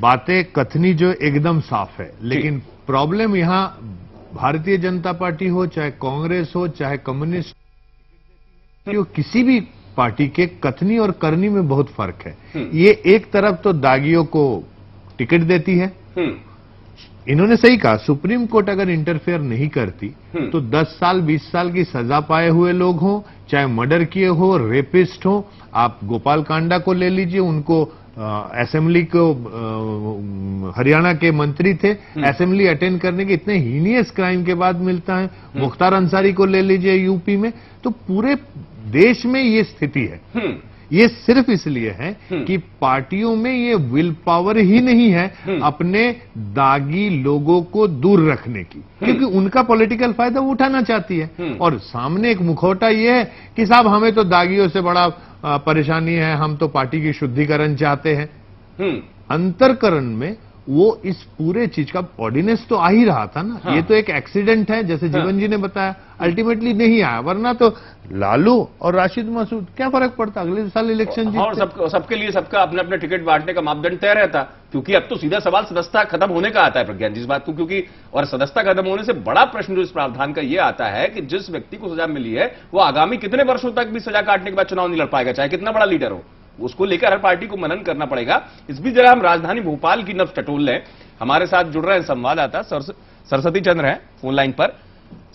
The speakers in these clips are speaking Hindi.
बातें कथनी जो एकदम साफ है, लेकिन प्रॉब्लम यहां भारतीय जनता पार्टी हो, चाहे कांग्रेस हो, चाहे कम्युनिस्ट, किसी भी पार्टी के कथनी और करनी में बहुत फर्क है। ये एक तरफ तो दागियों को टिकट देती है, इन्होंने सही कहा, सुप्रीम कोर्ट अगर इंटरफेयर नहीं करती तो 10 साल 20 साल की सजा पाए हुए लोग हों, चाहे मर्डर किए हो, रेपिस्ट हो, आप गोपाल कांडा को ले लीजिए, उनको असेंबली को हरियाणा के मंत्री थे, असेंबली अटेंड करने के इतने हीनियस क्राइम के बाद मिलता है। मुख्तार अंसारी को ले लीजिए यूपी में, तो पूरे देश में ये स्थिति है। ये सिर्फ इसलिए है कि पार्टियों में ये विल पावर ही नहीं है अपने दागी लोगों को दूर रखने की, क्योंकि उनका पॉलिटिकल फायदा वो उठाना चाहती है। और सामने एक मुखौटा ये है कि साहब हमें तो दागियों से बड़ा परेशानी है, हम तो पार्टी की शुद्धिकरण चाहते हैं। अंतरकरण में वो इस पूरे चीज का ऑर्डिनेंस तो आ ही रहा था ना। ये तो एक एक्सीडेंट है, जैसे जीवन जी ने बताया, अल्टीमेटली नहीं आया, वरना तो लालू और राशिद मसूद क्या फर्क पड़ता, अगले साल इलेक्शन जीतते। और सबके लिए सबका अपने अपने टिकट बांटने का मापदंड तय रहता, क्योंकि अब तो सीधा सवाल सदस्यता खत्म होने का आता है प्रज्ञान जी इस बात को, क्योंकि और सदस्यता खत्म होने से बड़ा प्रश्न जो इस प्रावधान का यह आता है कि जिस व्यक्ति को सजा मिली है वो आगामी कितने वर्षों तक भी सजा काटने के बाद चुनाव नहीं लड़ पाएगा, चाहे कितना बड़ा लीडर हो। उसको लेकर हर पार्टी को मनन करना पड़ेगा। इस बीच जरा हम राजधानी भोपाल की नब्ज टटोल लें। हमारे साथ जुड़ रहे हैं संवाददाता सरस्वती चंद्र हैं फोन लाइन पर।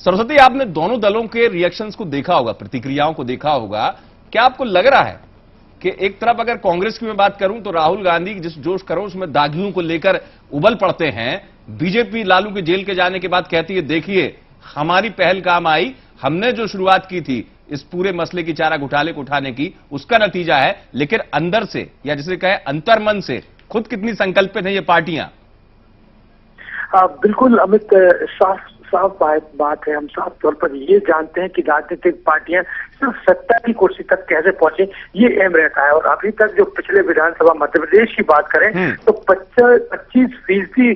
सरस्वती, आपने दोनों दलों के रिएक्शंस को देखा होगा, प्रतिक्रियाओं को देखा होगा, क्या आपको लग रहा है कि एक तरफ अगर कांग्रेस की मैं बात करूं तो राहुल गांधी जिस जोश करो उसमें दागियों को लेकर उबल पड़ते हैं, बीजेपी लालू के जेल के जाने के बाद कहती है देखिए हमारी पहल काम आई, हमने जो शुरुआत की थी इस पूरे मसले की चारा घोटाले को उठाने की उसका नतीजा है, लेकिन अंदर से या जिसे कहे अंतर्मन से खुद कितनी संकल्पित है ये पार्टियां? बिल्कुल अमित, साफ बात है। हम साफ तौर पर ये जानते हैं कि राजनीतिक पार्टियां सिर्फ सत्ता की कुर्सी तक कैसे पहुंचे ये अहम रहता है। और अभी तक जो पिछले विधानसभा मध्य प्रदेश की बात करें तो 25%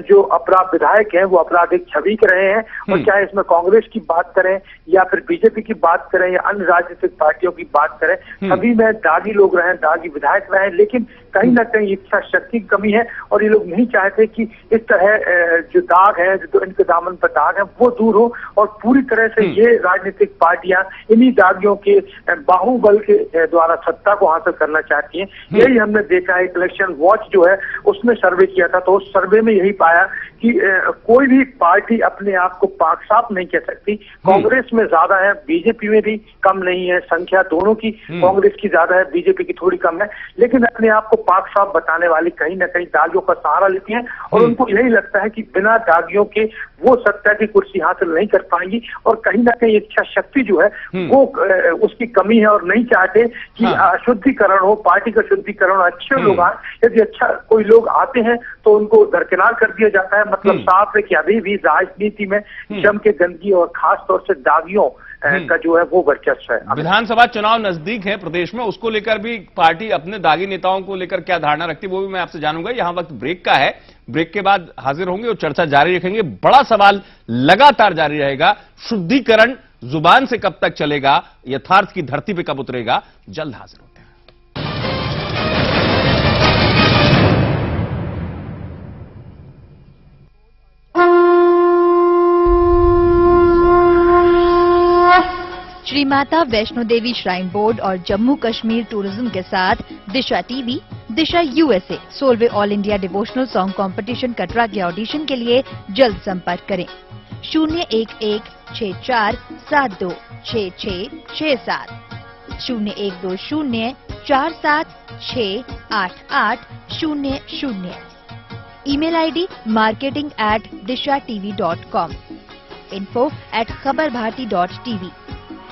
जो अपराध विधायक हैं वो आपराधिक छवि के रहे हैं। और चाहे इसमें कांग्रेस की बात करें या फिर बीजेपी की बात करें या अन्य राजनीतिक पार्टियों की बात करें, सभी में दागी लोग रहे, दागी विधायक रहे, लेकिन कहीं ना कहीं इच्छा शक्ति की कमी है और ये लोग नहीं चाहते कि इस तरह जो दाग है, जो इनके दामन पर दाग है वो दूर हो। और पूरी तरह से ये राजनीतिक पार्टियां इन्हीं दागियों के बाहुबल के द्वारा सत्ता को हासिल करना चाहती हैं। यही हमने देखा है। इलेक्शन वॉच जो है उसमें सर्वे किया था तो उस सर्वे में यही पाया कि कोई भी पार्टी अपने आप को पाक साफ नहीं कह सकती। कांग्रेस में ज्यादा है, बीजेपी में भी कम नहीं है, संख्या दोनों की कांग्रेस की ज्यादा है, बीजेपी की थोड़ी कम है, लेकिन अपने आप को पाक साफ बताने वाली कहीं ना कहीं दागियों का सहारा लेती हैं। और उनको यही लगता है कि बिना दागियों के वो सत्ता की कुर्सी हासिल नहीं कर पाएंगी। और कहीं ना कहीं इच्छा शक्ति जो है वो उसकी कमी है और नहीं चाहते कि शुद्धिकरण हो, पार्टी का शुद्धिकरण, अच्छे लोग आए। यदि अच्छा कोई लोग आते हैं तो उनको दरकिनार कर दिया जाता है। मतलब साफ है कि अभी भी राजनीति में जम के गंदगी और खास तौर से दागियों का जो है वो वर्चस्व है। विधानसभा चुनाव नजदीक है प्रदेश में, उसको लेकर भी पार्टी अपने दागी नेताओं को लेकर क्या धारणा रखती है वो भी मैं आपसे जानूंगा। यहां वक्त ब्रेक का है, ब्रेक के बाद हाजिर होंगे और चर्चा जारी रखेंगे। बड़ा सवाल लगातार जारी रहेगा, शुद्धिकरण जुबान से कब तक चलेगा, यथार्थ की धरती पे कब उतरेगा। जल्द हाजिर होते हैं। श्री माता वैष्णो देवी श्राइन बोर्ड और जम्मू कश्मीर टूरिज्म के साथ दिशा टीवी, दिशा यूएसए 16वें all India devotional song competition Katra के ऑडिशन के लिए जल्द संपर्क करें 011647266667 012047688000। Email ID marketing@dishatv.com, info@khabarbharti.tv।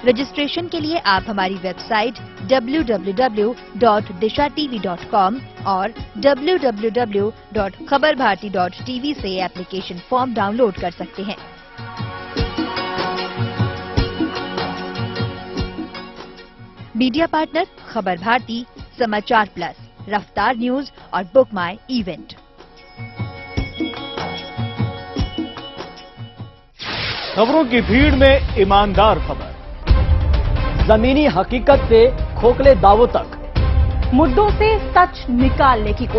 Registration के लिए आप हमारी वेबसाइट www.dishatv.com और www.khabarbharti.tv से एप्लीकेशन फॉर्म डाउनलोड कर सकते हैं। मीडिया पार्टनर खबर भारती, समाचार प्लस, रफ्तार न्यूज और बुक माई इवेंट। खबरों की भीड़ में ईमानदार खबर, जमीनी हकीकत से खोखले दावों तक, मुद्दों से सच निकालने की कोशिश।